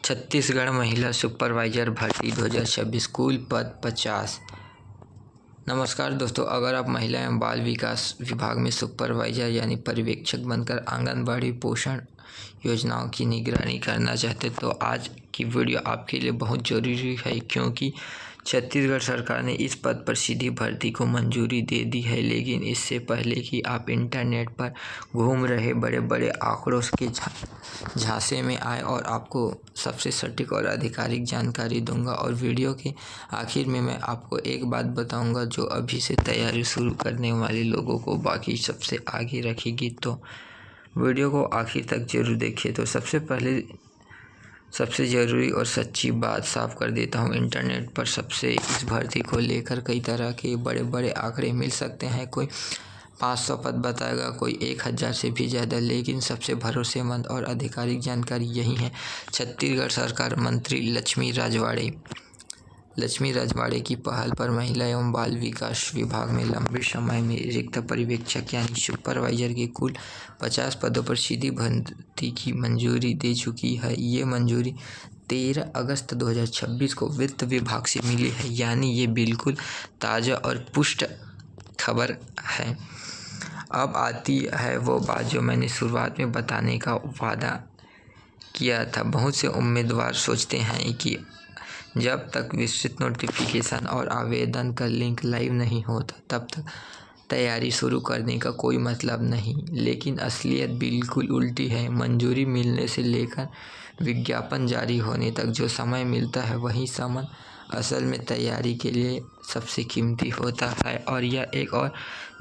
छत्तीसगढ़ महिला सुपरवाइजर भर्ती 2026 कुल पद 50। नमस्कार दोस्तों, अगर आप महिला एवं बाल विकास विभाग में सुपरवाइजर यानी पर्यवेक्षक बनकर आंगनबाड़ी पोषण योजनाओं की निगरानी करना चाहते तो आज की वीडियो आपके लिए बहुत ज़रूरी है, क्योंकि छत्तीसगढ़ सरकार ने इस पद पर सीधी भर्ती को मंजूरी दे दी है। लेकिन इससे पहले कि आप इंटरनेट पर घूम रहे बड़े बड़े आंकड़ों के झांसे में आए और आपको सबसे सटीक और आधिकारिक जानकारी दूंगा। और वीडियो के आखिर में मैं आपको एक बात बताऊंगा जो अभी से तैयारी शुरू करने वाले लोगों को बाकी सबसे आगे रखेगी, तो वीडियो को आखिर तक जरूर देखिए। तो सबसे पहले सबसे ज़रूरी और सच्ची बात साफ कर देता हूँ, इंटरनेट पर सबसे इस भर्ती को लेकर कई तरह के बड़े बड़े आंकड़े मिल सकते हैं। कोई 500 पद बताएगा, कोई 1000 से भी ज़्यादा, लेकिन सबसे भरोसेमंद और आधिकारिक जानकारी यही है। छत्तीसगढ़ सरकार मंत्री लक्ष्मी राजवाड़े की पहल पर महिला एवं बाल विकास विभाग में लंबे समय में रिक्त पर्यवेक्षक यानी सुपरवाइजर के कुल 50 पदों पर सीधी भर्ती की मंजूरी दे चुकी है। ये मंजूरी 13 अगस्त 2026 को वित्त विभाग से मिली है, यानी ये बिल्कुल ताज़ा और पुष्ट खबर है। अब आती है वो बात जो मैंने शुरुआत में बताने का वादा किया था। बहुत से उम्मीदवार सोचते हैं कि जब तक विस्तृत नोटिफिकेशन और आवेदन का लिंक लाइव नहीं होता तब तक तैयारी शुरू करने का कोई मतलब नहीं, लेकिन असलियत बिल्कुल उल्टी है। मंजूरी मिलने से लेकर विज्ञापन जारी होने तक जो समय मिलता है वही समय असल में तैयारी के लिए सबसे कीमती होता है। और यह एक और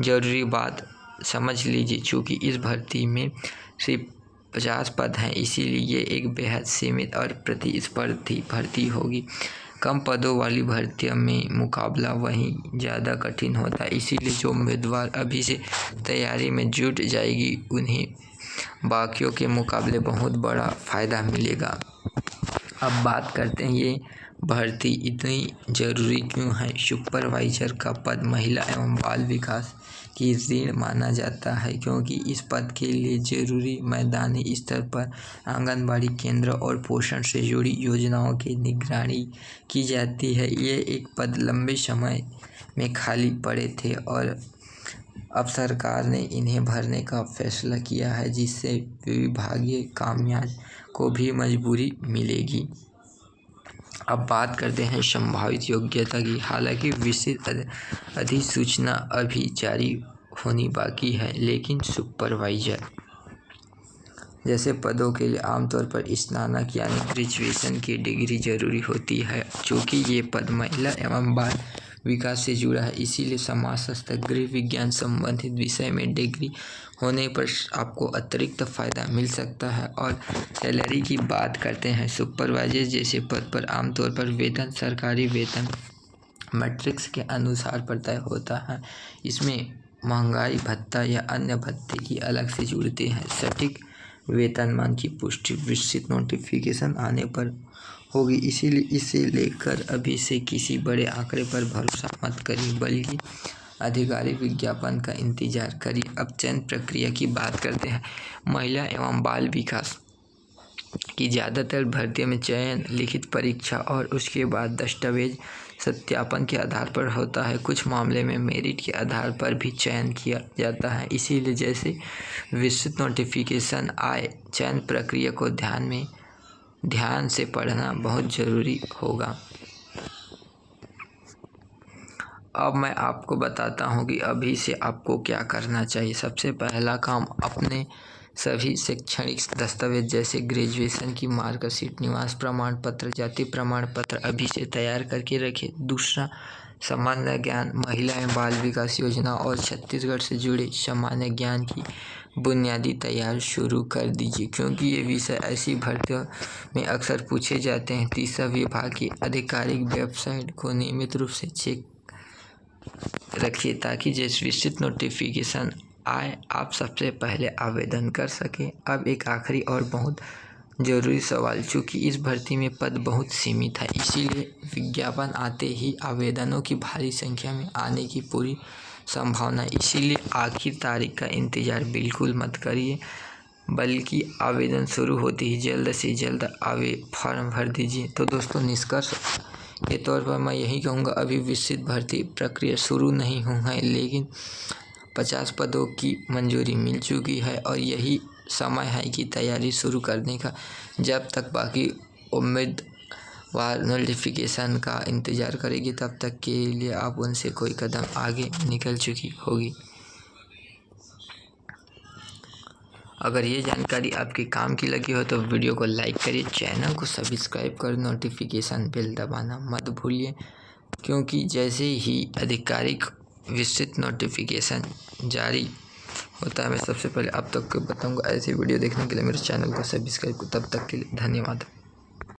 ज़रूरी बात समझ लीजिए, चूँकि इस भर्ती में सिर्फ 50 पद हैं, इसीलिए ये एक बेहद सीमित और प्रतिस्पर्धी भर्ती होगी। कम पदों वाली भर्तियों में मुकाबला वहीं ज़्यादा कठिन होता है, इसीलिए जो उम्मीदवार अभी से तैयारी में जुट जाएगी उन्हें बाकियों के मुकाबले बहुत बड़ा फ़ायदा मिलेगा। अब बात करते हैं ये भर्ती इतनी ज़रूरी क्यों है। सुपरवाइजर का पद महिला एवं बाल विकास की रीढ़ माना जाता है, क्योंकि इस पद के लिए ज़रूरी मैदानी स्तर पर आंगनबाड़ी केंद्र और पोषण से जुड़ी योजनाओं की निगरानी की जाती है। ये एक पद लंबे समय में खाली पड़े थे और अब सरकार ने इन्हें भरने का फैसला किया है, जिससे विभागीय कामकाज को भी मजबूरी मिलेगी। अब बात करते हैं संभावित योग्यता की। हालांकि विस्तृत अधिसूचना अभी जारी होनी बाकी है, लेकिन सुपरवाइजर जैसे पदों के लिए आमतौर पर स्नातक यानी ग्रेजुएशन की डिग्री जरूरी होती है। चूँकि ये पद महिला एवं बाल विकास से जुड़ा है, इसीलिए समाजशास्त्र, गृह विज्ञान संबंधित विषय में डिग्री होने पर आपको अतिरिक्त फ़ायदा मिल सकता है। और सैलरी की बात करते हैं। सुपरवाइजर जैसे पद पर आमतौर पर वेतन सरकारी वेतन मैट्रिक्स के अनुसार पर तय होता है। इसमें महंगाई भत्ता या अन्य भत्ते की अलग से जुड़ते हैं। सटीक वेतनमान की पुष्टि विस्तृत नोटिफिकेशन आने पर होगी, इसीलिए इसे लेकर अभी से किसी बड़े आंकड़े पर भरोसा मत करिए, बल्कि आधिकारिक विज्ञापन का इंतजार करिए। अब चयन प्रक्रिया की बात करते हैं। महिला एवं बाल विकास की ज़्यादातर भर्तियों में चयन लिखित परीक्षा और उसके बाद दस्तावेज सत्यापन के आधार पर होता है। कुछ मामले में मेरिट के आधार पर भी चयन किया जाता है, इसीलिए जैसे विस्तृत नोटिफिकेशन आए चयन प्रक्रिया को ध्यान से पढ़ना बहुत ज़रूरी होगा। अब मैं आपको बताता हूँ कि अभी से आपको क्या करना चाहिए। सबसे पहला काम, अपने सभी शैक्षणिक दस्तावेज जैसे ग्रेजुएशन की मार्कशीट, निवास प्रमाण पत्र, जाति प्रमाण पत्र अभी से तैयार करके रखें। दूसरा, सामान्य ज्ञान, महिला एवं बाल विकास योजना और छत्तीसगढ़ से जुड़े सामान्य ज्ञान की बुनियादी तैयार शुरू कर दीजिए, क्योंकि ये विषय ऐसी भर्तियों में अक्सर पूछे जाते हैं। तीसरा, विभाग की आधिकारिक वेबसाइट को नियमित रूप से चेक रखिए ताकि जैसे विस्तृत नोटिफिकेशन आए आप सबसे पहले आवेदन कर सकें। अब एक आखिरी और बहुत ज़रूरी सवाल, चूँकि इस भर्ती में पद बहुत सीमित है, इसीलिए विज्ञापन आते ही आवेदनों की भारी संख्या में आने की पूरी संभावना है। इसीलिए आखिरी तारीख का इंतज़ार बिल्कुल मत करिए। बल्कि आवेदन शुरू होते ही जल्द से जल्द फॉर्म भर दीजिए। तो दोस्तों, निष्कर्ष के तौर पर मैं यही कहूँगा, अभी विस्तृत भर्ती प्रक्रिया शुरू नहीं हुई है, लेकिन 50 पदों की मंजूरी मिल चुकी है और यही समय है कि तैयारी शुरू करने का। जब तक बाकी उम्मीदवार नोटिफिकेशन का इंतज़ार करेगी, तब तक के लिए आप उनसे कोई कदम आगे निकल चुकी होगी। अगर ये जानकारी आपके काम की लगी हो तो वीडियो को लाइक करिए, चैनल को सब्सक्राइब कर नोटिफिकेशन बेल दबाना मत भूलिए, क्योंकि जैसे ही आधिकारिक विस्तृत नोटिफिकेशन जारी होता है मैं सबसे पहले आप तक को बताऊंगा। ऐसी वीडियो देखने के लिए मेरे चैनल को सब्सक्राइब। तब तक के लिए धन्यवाद।